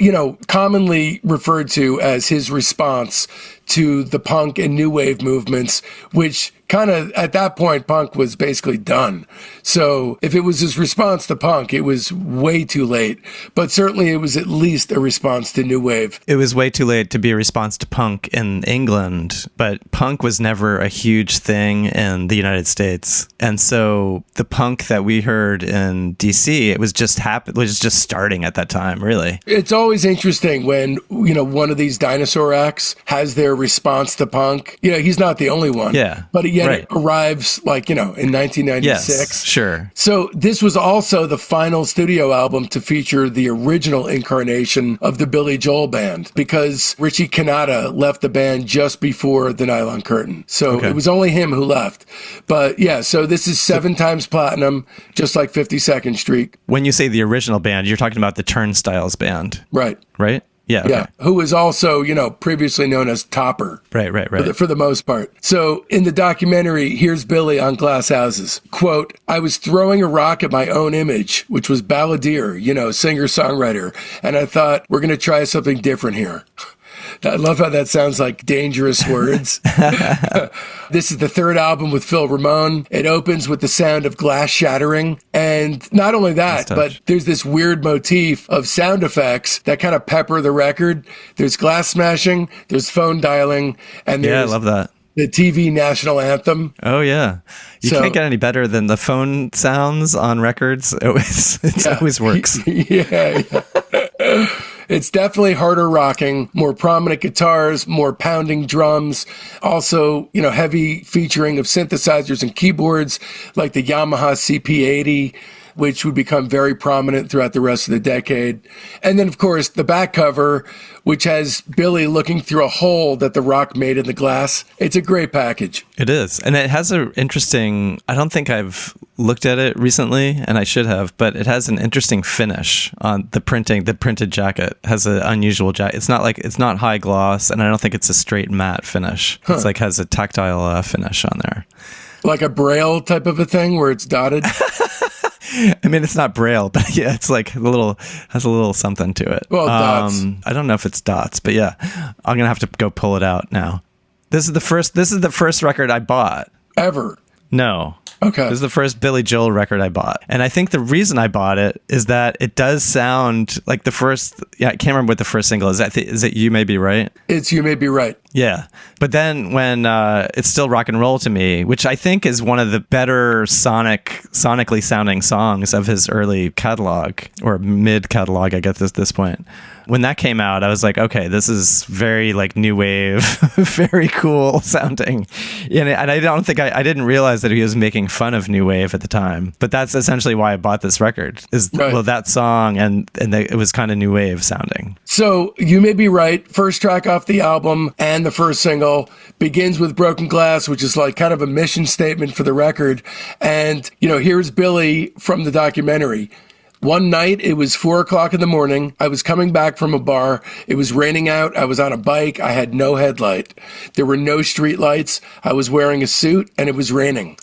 commonly referred to as his response to the punk and new wave movements, which kind of, at that point, punk was basically done. So if it was his response to punk, it was way too late. But certainly it was at least a response to new wave. It was way too late to be a response to punk in England, but punk was never a huge thing in the United States. And so the punk that we heard in DC, it was just starting at that time, really. It's always interesting when, one of these dinosaur acts has their response to punk. He's not the only one. Yeah. But yet then Right. it arrives in 1996. Yes, sure. So this was also the final studio album to feature the original incarnation of the Billy Joel band, because Richie Kanata left the band just before the Nylon Curtain. So it was only him who left. But yeah, so this is 7 times platinum, just like 52nd Street. When you say the original band, you're talking about the Turnstiles band, Right. right? Yeah. Okay. Yeah, who was also, previously known as Topper. Right. For the most part. So in the documentary, here's Billy on Glass Houses. Quote, I was throwing a rock at my own image, which was balladeer, singer-songwriter. And I thought, we're going to try something different here. I love how that sounds like dangerous words. This is the 3rd album with Phil Ramone. It opens with the sound of glass shattering. And not only that, but there's this weird motif of sound effects that kind of pepper the record. There's glass smashing, there's phone dialing, and there's I love that. the TV national anthem. Oh, yeah. You can't get any better than the phone sounds on records. It always works. Yeah. It's definitely harder rocking, more prominent guitars, more pounding drums, also, heavy featuring of synthesizers and keyboards like the Yamaha CP80, which would become very prominent throughout the rest of the decade. And then, of course, the back cover, which has Billy looking through a hole that the rock made in the glass. It's a great package. It is. And it has an interesting, I don't think I've looked at it recently, and I should have, but it has an interesting finish on the printing. The printed jacket has an unusual jacket. It's not high gloss, and I don't think it's a straight matte finish. It's has a tactile finish on there. Like a braille type of a thing where it's dotted? I mean, it's not braille, but yeah, it's has a little something to it. Well, dots. I don't know if it's dots, but yeah, I'm gonna have to go pull it out now. This is the first record I bought. Ever? No. Okay. This is the first Billy Joel record I bought. And I think the reason I bought it is that it does sound like the first, I can't remember what the first single is. Is it You May Be Right? It's You May Be Right. Yeah. But then when It's Still Rock and Roll to Me, which I think is one of the better sonically sounding songs of his early catalog, or mid catalog, I guess at this point. When that came out, I was like, okay, this is very new wave, very cool sounding. And I don't think I didn't realize that he was making fun of new wave at the time. But that's essentially why I bought this record, that song and it was kind of new wave sounding. So You May Be Right, first track off the album and the first single, begins with Broken Glass, which is kind of a mission statement for the record. And, here's Billy from the documentary. One night, it was 4:00 in the morning. I was coming back from a bar. It was raining out. I was on a bike. I had no headlight. There were no street lights. I was wearing a suit and it was raining.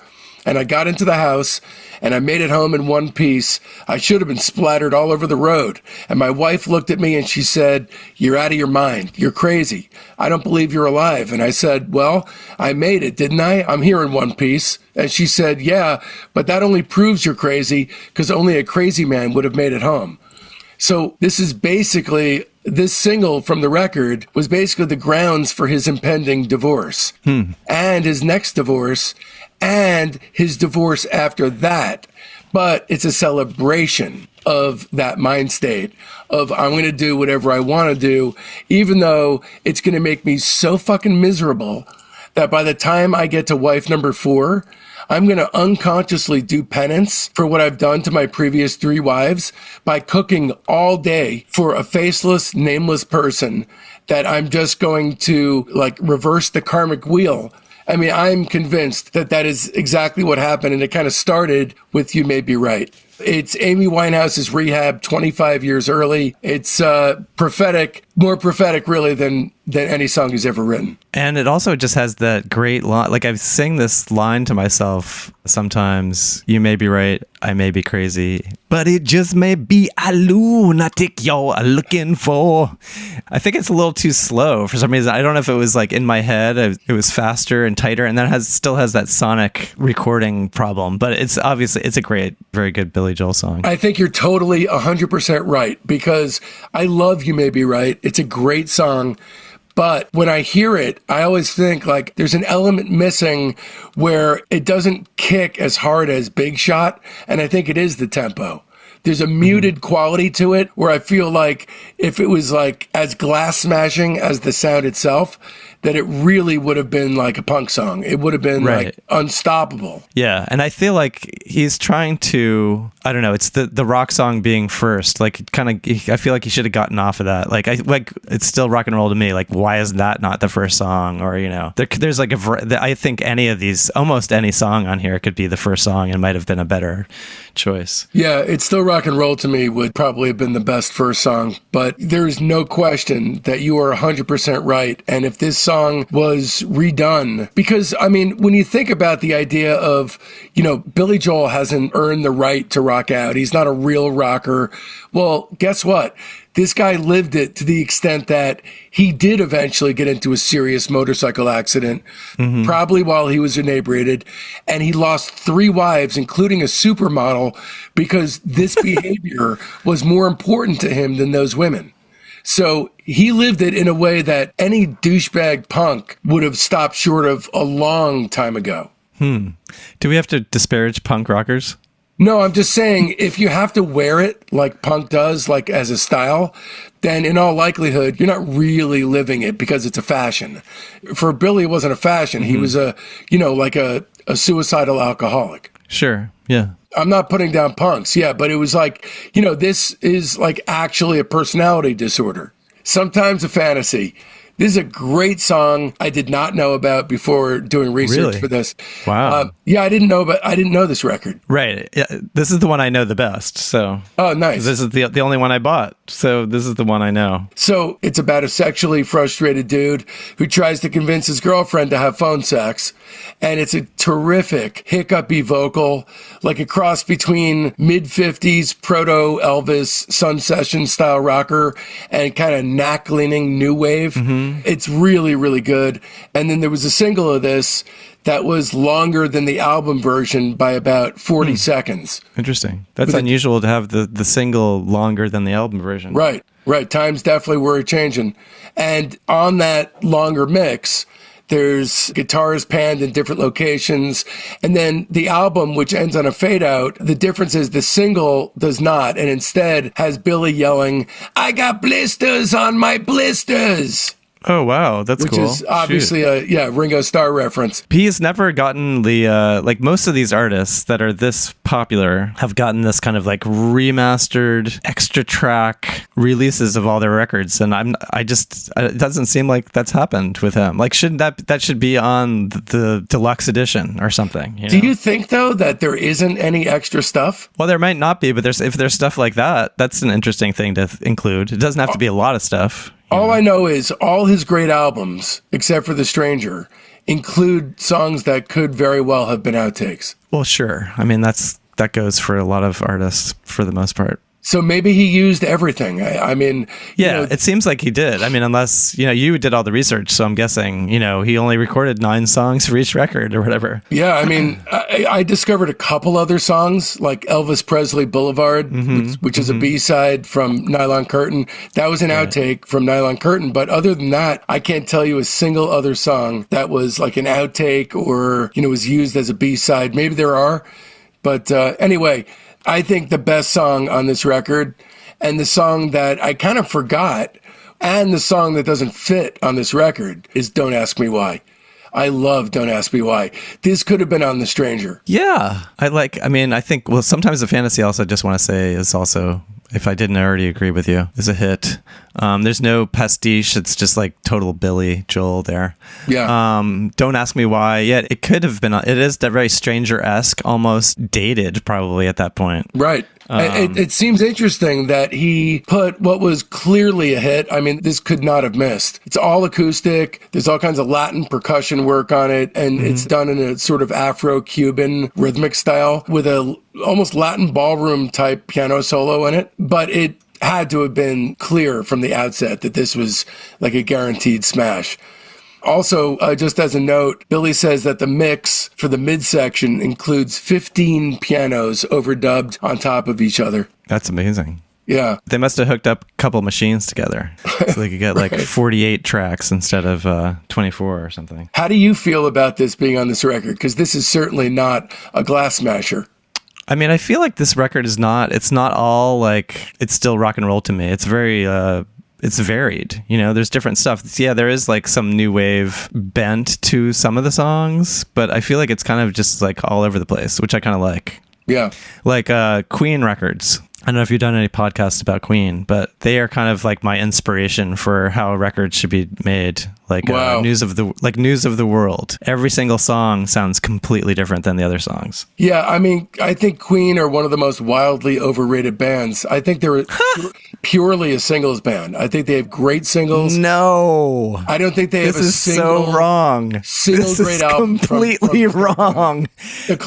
And I got into the house and I made it home in one piece. I should have been splattered all over the road. And my wife looked at me and she said, "You're out of your mind. You're crazy. I don't believe you're alive." And I said, "Well, I made it, didn't I? I'm here in one piece." And she said, "Yeah, but that only proves you're crazy because only a crazy man would have made it home." So this single from the record was basically the grounds for his impending divorce and his next divorce and his divorce after that. But it's a celebration of that mind state of I'm going to do whatever I want to do, even though it's going to make me so fucking miserable that by the time I get to wife number 4, I'm going to unconsciously do penance for what I've done to my previous 3 wives by cooking all day for a faceless, nameless person that I'm just going to reverse the karmic wheel. I mean, I'm convinced that is exactly what happened, and it kind of started with You May Be Right. It's Amy Winehouse's Rehab 25 years early. It's prophetic, more prophetic really than any song he's ever written. And it also just has that great line. I sing this line to myself sometimes. You may be right, I may be crazy, but it just may be a lunatic you're looking for. I think it's a little too slow for some reason. I don't know if it was in my head, it was faster and tighter, and then still has that sonic recording problem. But it's a great, very good Billy Joel song. I think you're totally 100% right, because I love You May Be Right. It's a great song. But when I hear it, I always think there's an element missing where it doesn't kick as hard as Big Shot. And I think it is the tempo. There's a muted quality to it where I feel like if it was like as glass smashing as the sound itself, that it really would have been like a punk song. It would have been like unstoppable. Yeah, and I feel like he's trying to, I don't know, it's the rock song being first. Like I feel like he should have gotten off of that. Like it's still rock and roll to me. Like, why is that not the first song? Or, there's like I think any of these, almost any song on here could be the first song and might have been a better choice. Yeah, it's still rock and roll to me would probably have been the best first song, but there is no question that you are 100% right. And if this song was redone, because I mean, when you think about the idea of, Billy Joel hasn't earned the right to rock out. He's not a real rocker. Well, guess what? This guy lived it to the extent that he did eventually get into a serious motorcycle accident, probably while he was inebriated. And he lost 3 wives, including a supermodel, because this behavior was more important to him than those women. So he lived it in a way that any douchebag punk would have stopped short of a long time ago. Do we have to disparage punk rockers? No, I'm just saying, if you have to wear it like punk does, like as a style, then in all likelihood, you're not really living it because it's a fashion. For Billy, it wasn't a fashion. He was a suicidal alcoholic. Sure. Yeah. I'm not putting down punks. Yeah. But it was like, this is like actually a personality disorder. Sometimes a fantasy. This is a great song I did not know about before doing research for this. Wow. Yeah, I didn't know this record. Right. Yeah, this is the one I know the best. So. Oh, nice. This is the only one I bought. So this is the one I know. So it's about a sexually frustrated dude who tries to convince his girlfriend to have phone sex. And it's a terrific hiccupy vocal, like a cross between mid-50s proto-Elvis Sun Session style rocker and kind of knack-leaning new wave. It's really, really good. And then there was a single of this that was longer than the album version by about 40 seconds. Interesting. That's unusual to have the single longer than the album version. Right. Times definitely were changing. And on that longer mix, there's guitars panned in different locations. And then the album, which ends on a fade out, the difference is the single does not, and instead has Billy yelling, "I got blisters on my blisters." Oh, wow. That's cool. Which is obviously a Ringo Starr reference. He's never gotten the, like most of these artists that are this popular have gotten this kind of like remastered extra track releases of all their records. And it doesn't seem like that's happened with him. Like, shouldn't that should be on the deluxe edition or something? Do you think though that there isn't any extra stuff? Well, there might not be, but if there's stuff like that, that's an interesting thing to include. It doesn't have to be a lot of stuff. All I know is all his great albums, except for The Stranger, include songs that could very well have been outtakes. Well, sure. I mean, that goes for a lot of artists for the most part. So maybe he used everything. I mean... Yeah, it seems like he did. I mean, unless, you did all the research, so I'm guessing, he only recorded 9 songs for each record or whatever. Yeah, I mean, I discovered a couple other songs, like Elvis Presley Boulevard, which is a B-side from Nylon Curtain. That was an outtake from Nylon Curtain. But other than that, I can't tell you a single other song that was like an outtake or, was used as a B-side. Maybe there are. But anyway... I think the best song on this record, and the song that I kind of forgot, and the song that doesn't fit on this record, is Don't Ask Me Why. I love Don't Ask Me Why. This could have been on The Stranger. Yeah. I think, sometimes the fantasy also, I just want to say, is also, if I didn't already agree with you, is a hit. There's no pastiche. It's just like total Billy Joel there. Yeah. Don't Ask Me Why. Yeah, it could have been. It is very Stranger-esque, almost dated probably at that point. Right. It seems interesting that he put what was clearly a hit. I mean, this could not have missed. It's all acoustic. There's all kinds of Latin percussion work on it. And it's done in a sort of Afro-Cuban rhythmic style with a almost Latin ballroom type piano solo in it. But it had to have been clear from the outset that this was like a guaranteed smash. Also, just as a note, Billy says that the mix for the midsection includes 15 pianos overdubbed on top of each other. That's amazing. Yeah. They must have hooked up a couple machines together so they could get like 48 tracks instead of 24 or something. How do you feel about this being on this record? Because this is certainly not a glass smasher. I mean, I feel like this record it's not all like, it's still rock and roll to me. It's very, it's varied, there's different stuff. Yeah, there is like some new wave bent to some of the songs, but I feel like it's kind of just like all over the place, which I kind of like. Yeah. Like Queen records. I don't know if you've done any podcasts about Queen, but they are kind of like my inspiration for how records should be made. Like wow. News of the World. Every single song sounds completely different than the other songs. Yeah, I mean, I think Queen are one of the most wildly overrated bands. I think they're purely a singles band. I think they have great singles. No, I don't think they have a single. This is so wrong. Single this great is album. Completely wrong.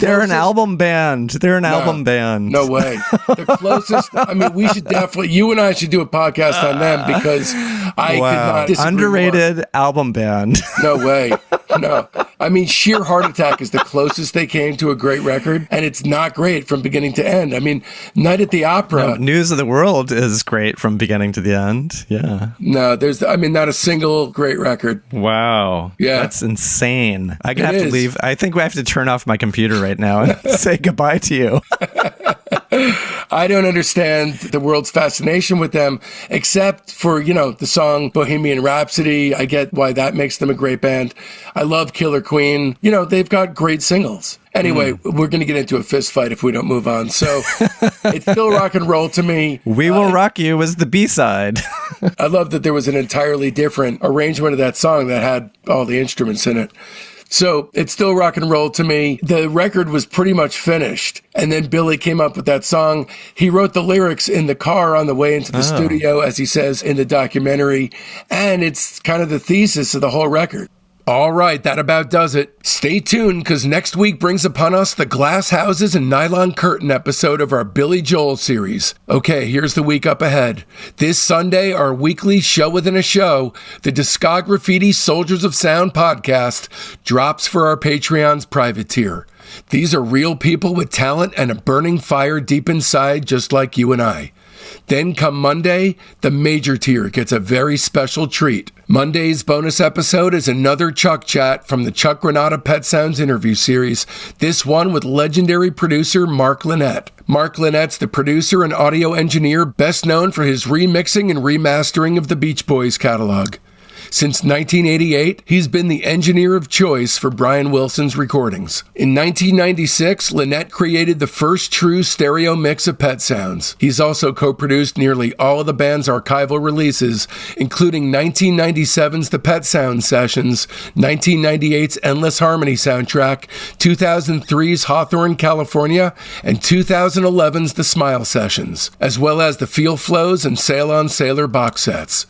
They're an album band. Album band. No way. The closest. I mean, we should definitely. You and I should do a podcast on them because I could not disagree underrated more. Album band. No way. No. I mean, Sheer Heart Attack is the closest they came to a great record, and it's not great from beginning to end. I mean, Night at the Opera. No, News of the World is great from beginning to the end. Yeah. No, not a single great record. Wow. Yeah. That's insane. I'm going to have to leave. I think we have to turn off my computer right now and say goodbye to you. I don't understand the world's fascination with them, except for, the song Bohemian Rhapsody. I get why that makes them a great band. I love Killer Queen. They've got great singles. Anyway, we're going to get into a fist fight if we don't move on. So it's still rock and roll to me. We Will Rock You was the B-side. I love that there was an entirely different arrangement of that song that had all the instruments in it. So it's still rock and roll to me. The record was pretty much finished. And then Billy came up with that song. He wrote the lyrics in the car on the way into the studio, as he says in the documentary. And it's kind of the thesis of the whole record. All right, that about does it. Stay tuned, because next week brings upon us the Glass Houses and Nylon Curtain episode of our Billy Joel series. Okay, here's the week up ahead. This Sunday, our weekly show within a show, the Discograffiti Soldiers of Sound podcast, drops for our Patreon's private tier. These are real people with talent and a burning fire deep inside, just like you and I. Then come Monday, the major tier gets a very special treat. Monday's bonus episode is another Chuck chat from the Chuck Granada Pet Sounds interview series, this one with legendary producer Mark Lynette. Mark Lynette's the producer and audio engineer best known for his remixing and remastering of the Beach Boys catalog. Since 1988, he's been the engineer of choice for Brian Wilson's recordings. In 1996, Lynette created the first true stereo mix of Pet Sounds. He's also co-produced nearly all of the band's archival releases, including 1997's The Pet Sounds Sessions, 1998's Endless Harmony soundtrack, 2003's Hawthorne, California, and 2011's The Smile Sessions, as well as the Feel Flows and Sail on Sailor box sets.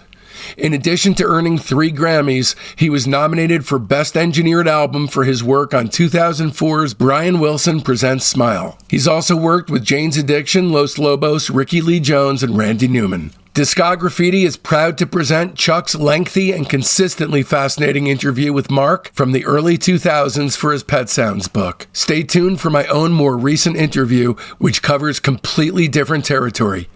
In addition to earning 3 Grammys, he was nominated for Best Engineered Album for his work on 2004's Brian Wilson Presents Smile. He's also worked with Jane's Addiction, Los Lobos, Ricky Lee Jones, and Randy Newman. Discograffiti is proud to present Chuck's lengthy and consistently fascinating interview with Mark from the early 2000s for his Pet Sounds book. Stay tuned for my own more recent interview, which covers completely different territory.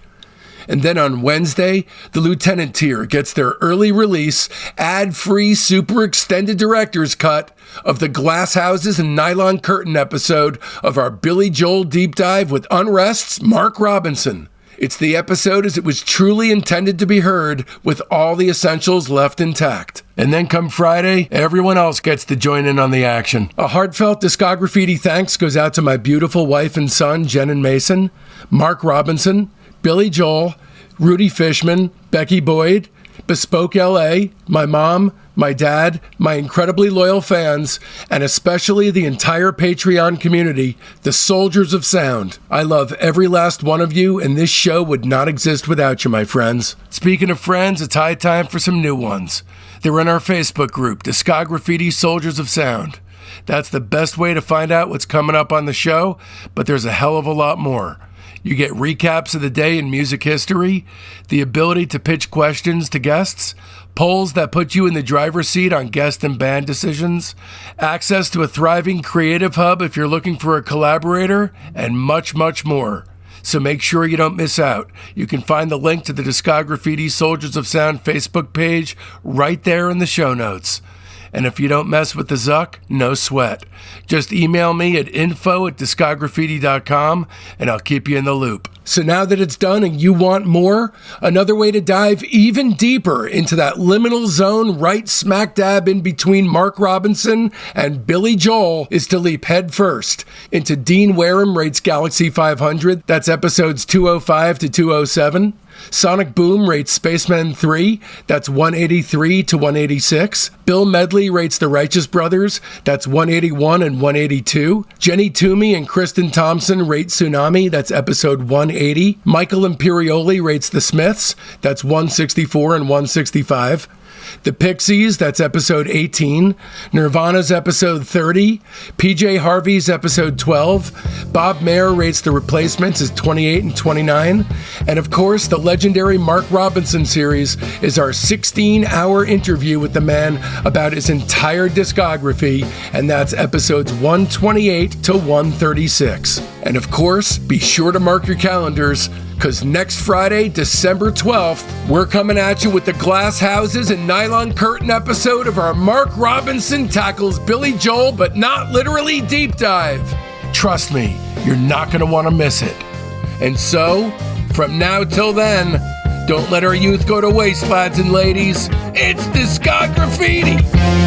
And then on Wednesday, the Lieutenant tier gets their early release, ad-free, super extended director's cut of the Glass Houses and Nylon Curtain episode of our Billy Joel deep dive with UNREST'S Mark Robinson. It's the episode as it was truly intended to be heard, with all the essentials left intact. And then come Friday, everyone else gets to join in on the action. A heartfelt Discograffiti thanks goes out to my beautiful wife and son, Jen and Mason, Mark Robinson, Billy Joel, Rudy Fishman, Becky Boyd, Bespoke LA, my mom, my dad, my incredibly loyal fans, and especially the entire Patreon community, the Soldiers of Sound. I love every last one of you, and this show would not exist without you, my friends. Speaking of friends, it's high time for some new ones. They're in our Facebook group, Discograffiti Soldiers of Sound. That's the best way to find out what's coming up on the show, but there's a hell of a lot more. You get recaps of the day in music history, the ability to pitch questions to guests, polls that put you in the driver's seat on guest and band decisions, access to a thriving creative hub if you're looking for a collaborator, and much, much more. So make sure you don't miss out. You can find the link to the Discograffiti Soldiers of Sound Facebook page right there in the show notes. And if you don't mess with the Zuck, no sweat. Just email me at info@discograffiti.com and I'll keep you in the loop. So now that it's done and you want more, another way to dive even deeper into that liminal zone right smack dab in between Mark Robinson and Billy Joel is to leap head first into Dean Wareham Rates Galaxy 500. That's episodes 205 to 207. Sonic Boom rates Spacemen 3, that's 183 to 186. Bill Medley rates The Righteous Brothers, that's 181 and 182. Jenny Toomey and Kristen Thompson rate Tsunami, that's episode 180. Michael Imperioli rates The Smiths, that's 164 and 165. The Pixies, that's episode 18. Nirvana's episode 30. PJ Harvey's episode 12. Bob Mayer rates The Replacements as 28 and 29. And of course, the legendary Mark Robinson series is our 16-hour interview with the man about his entire discography, and that's episodes 128 to 136. And of course, be sure to mark your calendars, because next Friday, December 12th, we're coming at you with the Glass Houses and Nylon Curtain episode of our Mark Robinson Tackles Billy Joel, but not literally deep dive. Trust me, you're not going to want to miss it. And so, from now till then, don't let our youth go to waste, lads and ladies. It's Discograffiti!